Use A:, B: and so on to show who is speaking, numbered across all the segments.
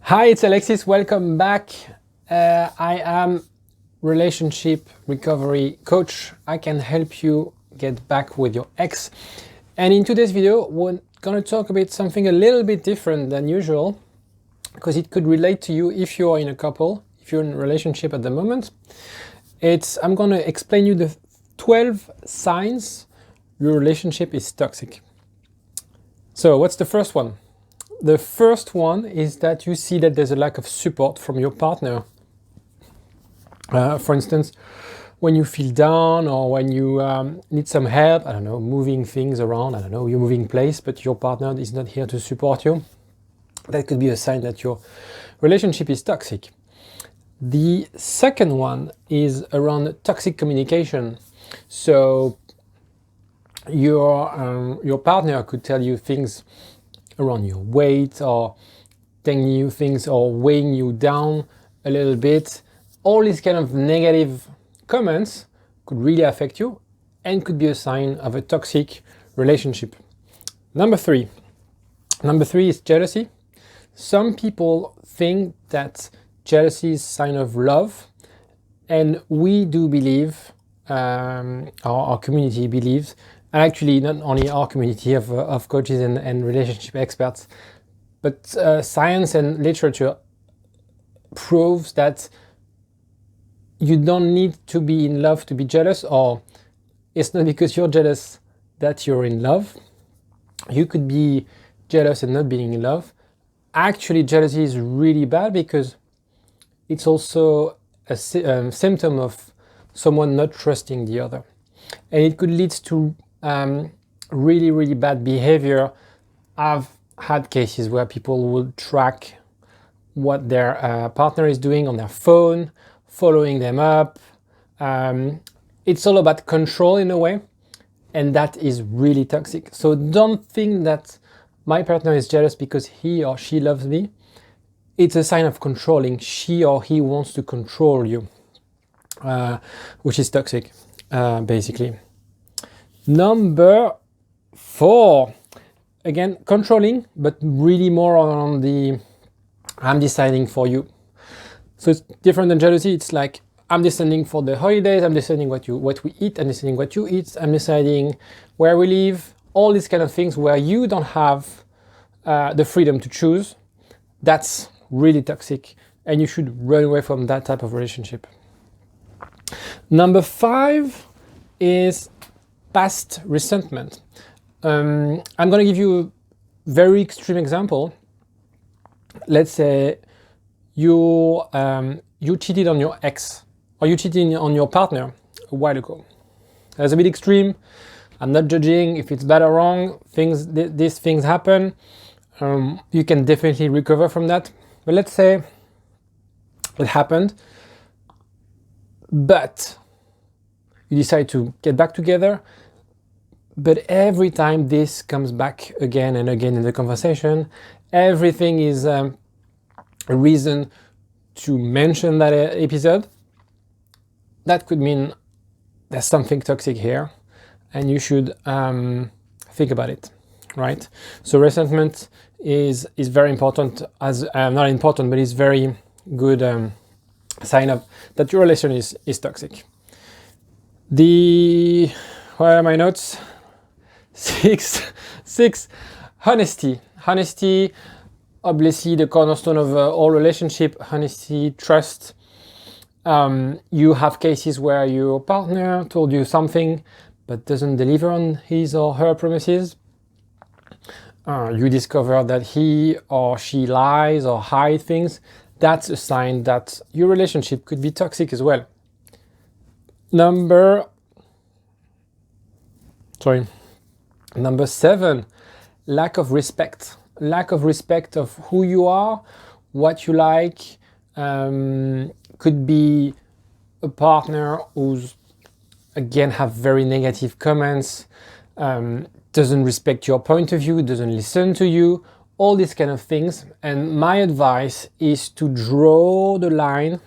A: Hi, it's Alexis. Welcome back. I am relationship recovery coach. I can help you get back with your ex. And in today's video, we're going to talk about something a little bit different than usual because it could relate to you if you're in a couple, if you're in a relationship at the moment. I'm going to explain you the 12 signs your relationship is toxic. So what's the first one? The first one is that you see that there's a lack of support from your partner. For instance, when you feel down or when you need some help, I don't know, moving things around, I don't know, you're moving place, but your partner is not here to support you. That could be a sign that your relationship is toxic. The second one is around toxic communication. So your partner could tell you things around your weight or telling you things or weighing you down a little bit. All these kind of negative comments could really affect you and could be a sign of a toxic relationship. Number three is jealousy. Some people think that jealousy is a sign of love, and we do believe, our community believes, and actually not only our community of coaches and relationship experts, but science and literature proves that you don't need to be in love to be jealous, or it's not because you're jealous that you're in love. You could be jealous and not being in love. Actually, jealousy is really bad because it's also a symptom of someone not trusting the other. And it could lead to really, really bad behavior. I've had cases where people will track what their partner is doing on their phone, following them up. It's all about control in a way, and that is really toxic. So don't think that my partner is jealous because he or she loves me. It's a sign of controlling. She or he wants to control you, which is toxic, basically. Number 4, again, controlling, but really more on the I'm deciding for you. So it's different than jealousy. It's like I'm deciding for the holidays, I'm deciding what we eat, I'm deciding what you eat, I'm deciding where we live, all these kind of things where you don't have the freedom to choose. That's really toxic, and you should run away from that type of relationship. Number 5 is past resentment. I'm going to give you a very extreme example. Let's say you cheated on your ex, or you cheated on your partner a while ago. That's a bit extreme. I'm not judging if it's bad or wrong. These things happen. You can definitely recover from that. But let's say it happened, but you decide to get back together. But every time this comes back again and again in the conversation, everything is a reason to mention that episode. That could mean there's something toxic here, and you should think about it, right? So resentment is very important, as not important, but it's very good sign of that your relation is toxic. Where are my notes? 6, honesty. Honesty, obviously the cornerstone of all relationship. Honesty, trust. You have cases where your partner told you something but doesn't deliver on his or her promises. You discover that he or she lies or hides things. That's a sign that your relationship could be toxic as well. Number 7, lack of respect. Lack of respect of who you are, what you like. Could be a partner who's, again, have very negative comments, doesn't respect your point of view, doesn't listen to you, all these kind of things. And my advice is to draw the line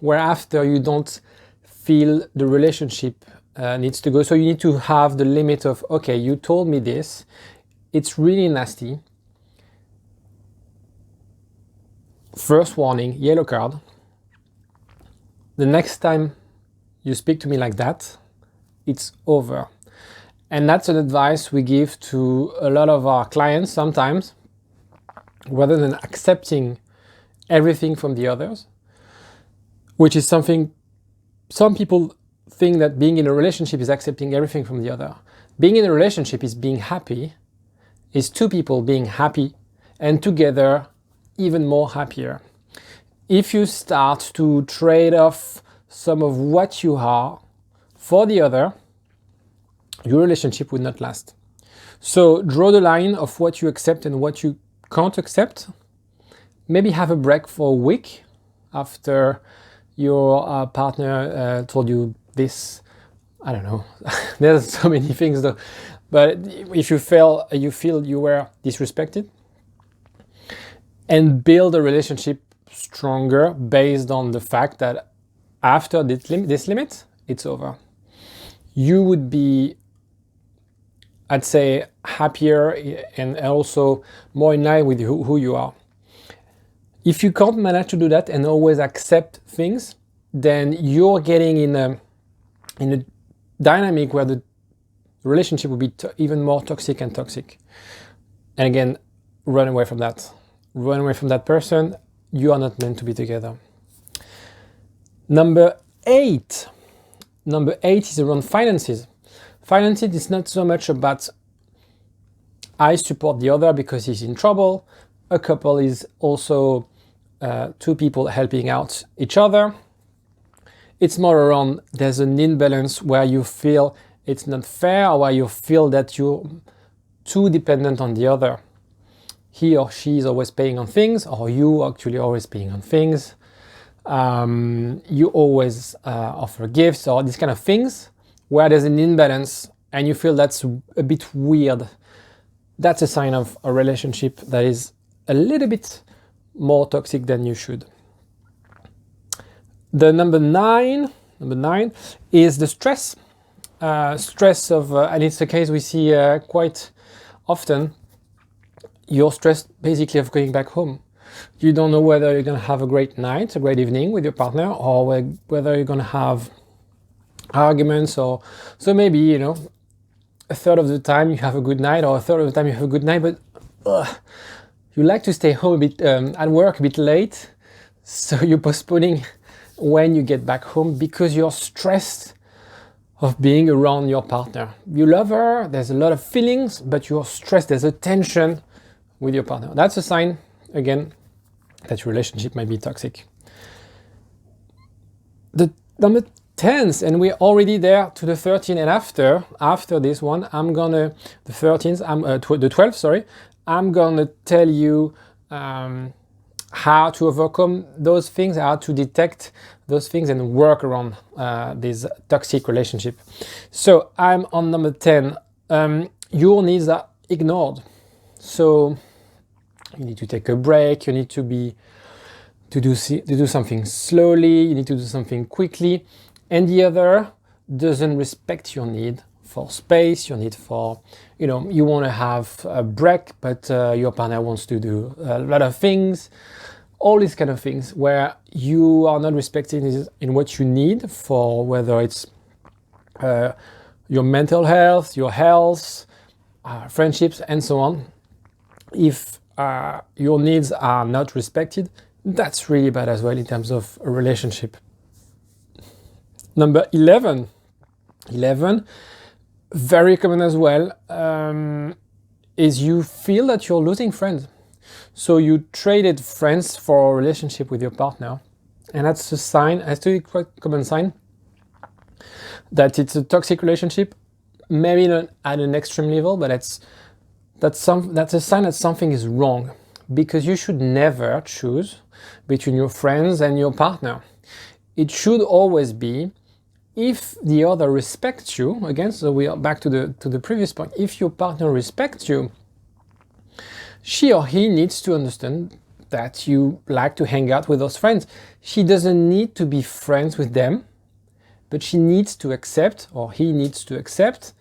A: whereafter you don't feel the relationship needs to go. So you need to have the limit of, okay, you told me this, it's really nasty. First warning, yellow card. The next time you speak to me like that, it's over. And that's an advice we give to a lot of our clients sometimes. Rather than accepting everything from the others, which is something some people think that being in a relationship is accepting everything from the other. Being in a relationship is being happy, is two people being happy and together even more happier. If you start to trade off some of what you are for the other, your relationship will not last. So draw the line of what you accept and what you can't accept. Maybe have a break for a week after your partner told you this. I don't know. There's so many things though. But if you feel you were disrespected, and build a relationship stronger based on the fact that after this limit, it's over. You would be, I'd say, happier and also more in line with who you are. If you can't manage to do that and always accept things, then you're getting in a dynamic where the relationship will be even more toxic and toxic. And again, run away from that. Run away from that person. You are not meant to be together. Number 8. Number 8 is around finances. Finances is not so much about I support the other because he's in trouble. A couple is also two people helping out each other. It's more around there's an imbalance where you feel it's not fair, or where you feel that you're too dependent on the other. He or she is always paying on things, or you actually always paying on things. You always offer gifts or these kind of things where there's an imbalance and you feel that's a bit weird. That's a sign of a relationship that is a little bit more toxic than you should. The number nine is the stress. Stress of, and it's a case we see quite often. You're stressed basically of going back home. You don't know whether you're going to have a great night, a great evening with your partner, or whether you're going to have arguments, or so maybe, a third of the time you have a good night, or a third of the time you have a good night, but you like to stay home a bit, at work a bit late, so you're postponing when you get back home because you're stressed of being around your partner. You love her, there's a lot of feelings, but you're stressed, there's a tension with your partner. That's a sign, again, that your relationship might be toxic. The number 10s, and we're already there to the 13, and after this one, I'm gonna tell you how to overcome those things, how to detect those things and work around this toxic relationship. So I'm on number 10. Your needs are ignored. So you need to take a break. You need to do something slowly. You need to do something quickly. And the other doesn't respect your need for space, your need for, you want to have a break, but your partner wants to do a lot of things. All these kind of things where you are not respecting in what you need for, whether it's your mental health, your health, friendships, and so on. If your needs are not respected, that's really bad as well in terms of a relationship. Number 11, very common as well, is you feel that you're losing friends. So you traded friends for a relationship with your partner, and that's a sign, actually quite common sign, that it's a toxic relationship. Maybe not at an extreme level, but that's a sign that something is wrong, because you should never choose between your friends and your partner. It should always be, if the other respects you, again, so we are back to the previous point, if your partner respects you, she or he needs to understand that you like to hang out with those friends. She doesn't need to be friends with them, but she needs to accept, or he needs to accept,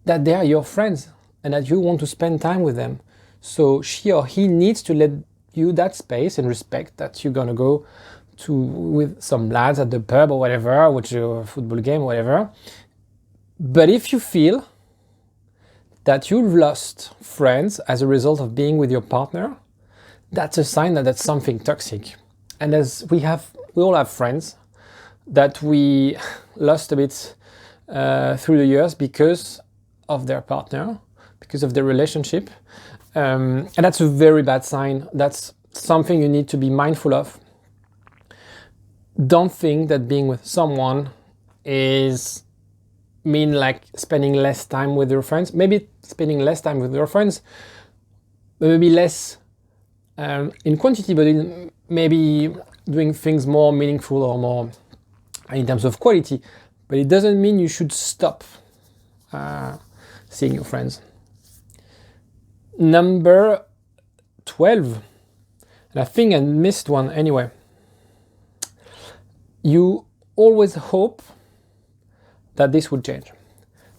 A: that they are your friends and that you want to spend time with them. So she or he needs to let you that space and respect that you're gonna go to with some lads at the pub or whatever, watch a football game or whatever. But if you feel that you've lost friends as a result of being with your partner, that's a sign that that's something toxic. And as we all have friends that we lost a bit through the years because of their partner, because of their relationship. And that's a very bad sign. That's something you need to be mindful of. Don't think that being with someone is mean like spending less time with your friends. Maybe spending less time with your friends, maybe less in quantity, but maybe doing things more meaningful or more in terms of quality. But it doesn't mean you should stop seeing your friends. Number 12, and I think I missed one anyway. You always hope that this would change.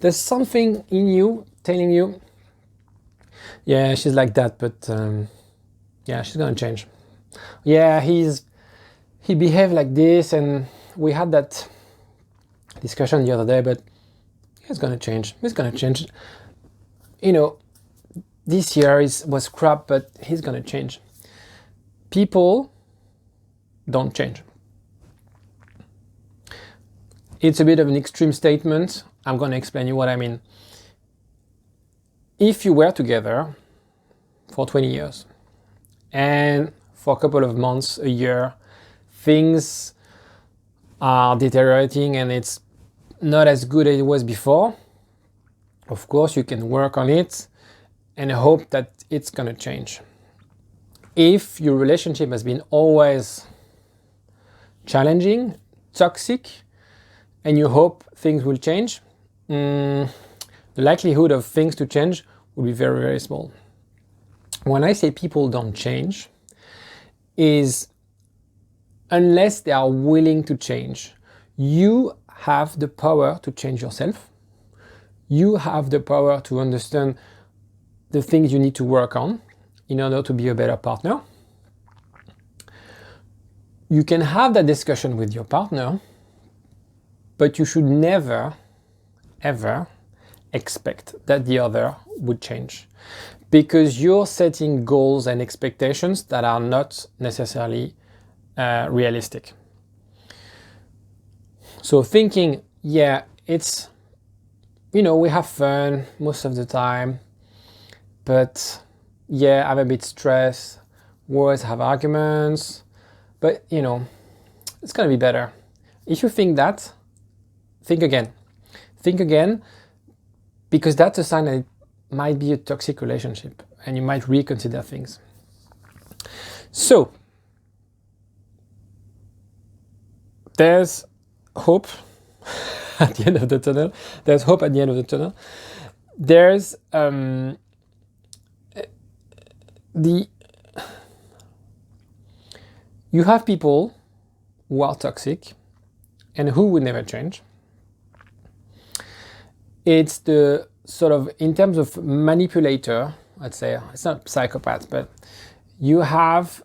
A: There's something in you telling you, yeah, she's like that, but yeah, she's gonna change. Yeah, he behaved like this, and we had that discussion the other day, but he's gonna change. He's gonna change. You know, this year was crap, but he's gonna change. People don't change. It's a bit of an extreme statement. I'm gonna explain you what I mean. If you were together for 20 years and for a couple of months, a year, things are deteriorating and it's not as good as it was before, of course you can work on it and hope that it's gonna change. If your relationship has been always challenging, toxic, and you hope things will change, the likelihood of things to change will be very, very small. When I say people don't change, is unless they are willing to change. You have the power to change yourself. You have the power to understand the things you need to work on in order to be a better partner. You can have that discussion with your partner, but you should never, ever expect that the other would change, because you're setting goals and expectations that are not necessarily realistic. So thinking, yeah, it's, we have fun most of the time, but yeah, I'm a bit stressed, we always have arguments, but it's gonna be better. If you think that, think again, because that's a sign that it might be a toxic relationship and you might reconsider things. So there's hope at the end of the tunnel. There's hope at the end of the tunnel. There's you have people who are toxic and who would never change. It's the sort of, in terms of manipulator, I'd say, it's not psychopath, but you have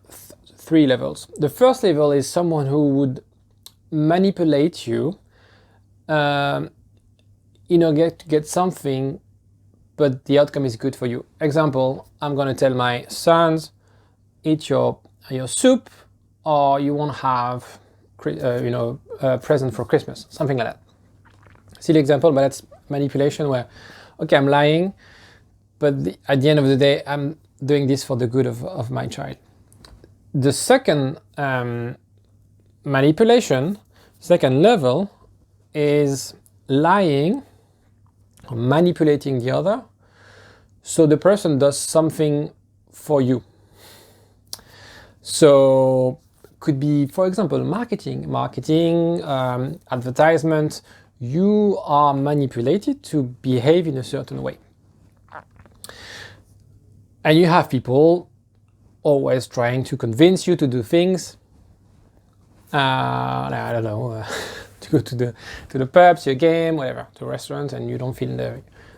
A: three levels. The first level is someone who would manipulate you in order to get something, but the outcome is good for you. Example, I'm going to tell my sons, eat your soup, or you won't have a present for Christmas, something like that. Silly example, but that's manipulation where, okay, I'm lying, but at the end of the day, I'm doing this for the good of my child. The second manipulation, second level, is lying, or manipulating the other, so the person does something for you. So could be, for example, marketing, advertisement. You are manipulated to behave in a certain way. And you have people always trying to convince you to do things. I don't know, to go to the pub, to a game, whatever, to a restaurant, and you don't feel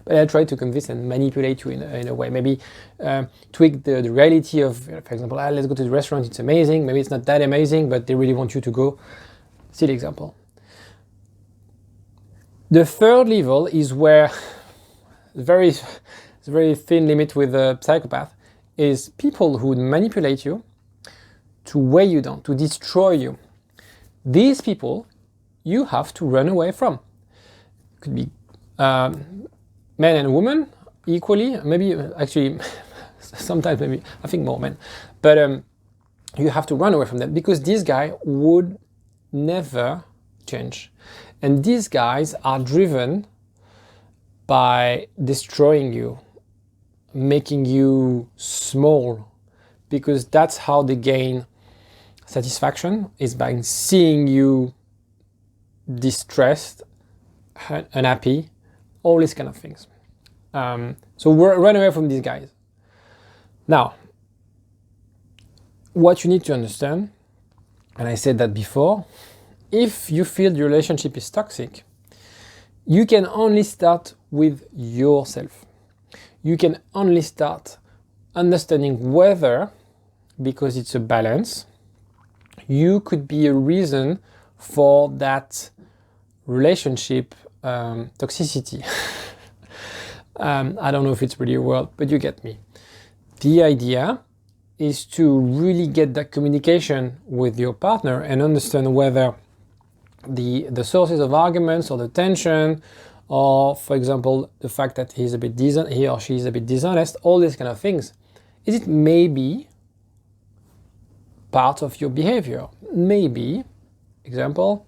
A: but I try to convince and manipulate you in a way. Maybe tweak the reality of, for example, let's go to the restaurant, it's amazing. Maybe it's not that amazing, but they really want you to go. Silly example. The third level is where it's a very thin limit with a psychopath, is people who would manipulate you to weigh you down, to destroy you. These people you have to run away from. It could be men and women equally, maybe actually sometimes maybe I think more men, but you have to run away from them because this guy would never change. And these guys are driven by destroying you, making you small, because that's how they gain satisfaction, is by seeing you distressed, unhappy, all these kind of things. So run away from these guys. Now, what you need to understand, and I said that before, if you feel the relationship is toxic, you can only start with yourself. You can only start understanding whether, because it's a balance, you could be a reason for that relationship toxicity. I don't know if it's really a word, but you get me. The idea is to really get that communication with your partner and understand whether the sources of arguments or the tension, or for example the fact that he or she is a bit dishonest, all these kind of things, is it maybe part of your behavior? Maybe, example,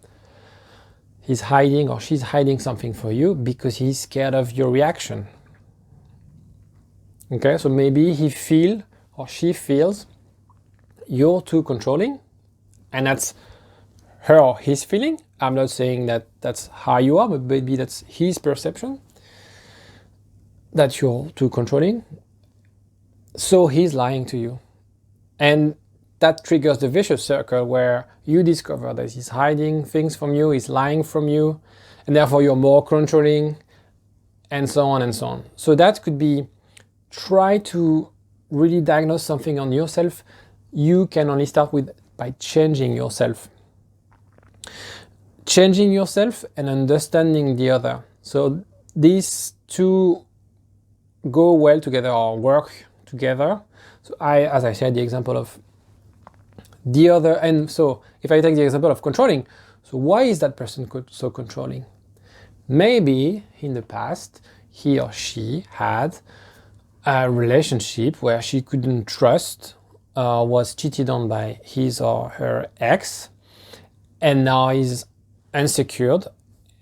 A: he's hiding or she's hiding something for you because he's scared of your reaction. Okay, so maybe he feels or she feels you're too controlling, and that's her or his feeling. I'm not saying that that's how you are, but maybe that's his perception, that you're too controlling. So he's lying to you. And that triggers the vicious circle where you discover that he's hiding things from you, he's lying from you, and therefore you're more controlling, and so on and so on. So that could be, try to really diagnose something on yourself. You can only start with by changing yourself. Changing yourself and understanding the other. So these two go well together or work together. So as I said, the example of the other, and so if I take the example of controlling, so why is that person so controlling? Maybe in the past, he or she had a relationship where she couldn't trust, was cheated on by his or her ex, and now is insecure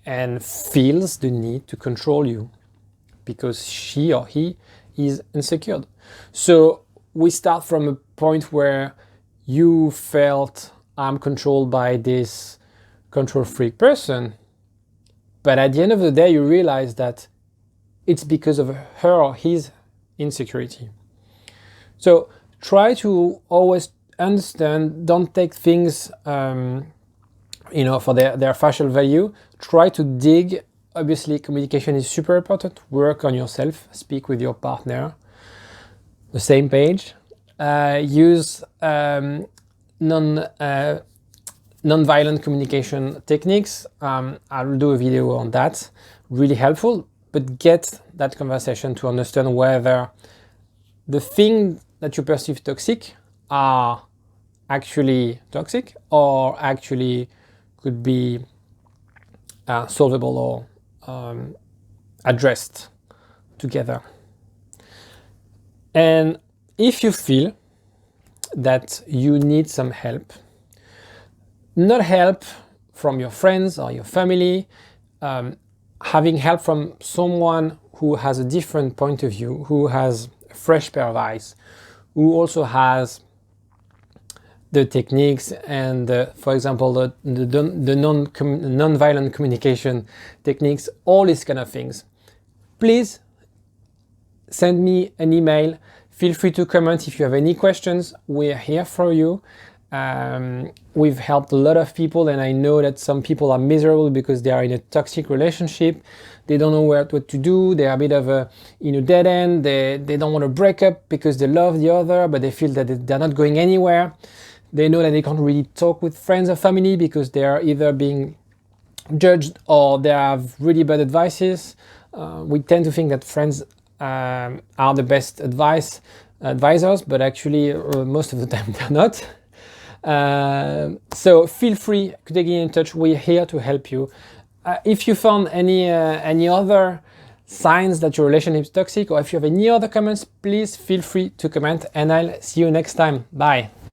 A: and feels the need to control you because she or he is insecure. So we start from a point where you felt, I'm controlled by this control freak person, but at the end of the day you realize that it's because of her or his insecurity. So try to always understand, don't take things for their facial value. Try to dig. Obviously, communication is super important. Work on yourself. Speak with your partner. The same page. Use non-violent communication techniques. I'll do a video on that. Really helpful. But get that conversation to understand whether the thing that you perceive toxic are actually toxic or actually could be solvable or addressed together. And if you feel that you need some help, not help from your friends or your family, having help from someone who has a different point of view, who has a fresh pair of eyes, who also has the techniques and, for example, the non-violent communication techniques, all these kind of things. Please send me an email. Feel free to comment if you have any questions. We are here for you. We've helped a lot of people, and I know that some people are miserable because they are in a toxic relationship. They don't know what to do. They're a bit of a dead end. They don't want to break up because they love the other, but they feel that they're not going anywhere. They know that they can't really talk with friends or family because they are either being judged or they have really bad advices. We tend to think that friends are the best advisors, but actually most of the time they're not. So feel free to get in touch. We're here to help you. If you found any other signs that your relationship is toxic, or if you have any other comments, please feel free to comment, and I'll see you next time. Bye.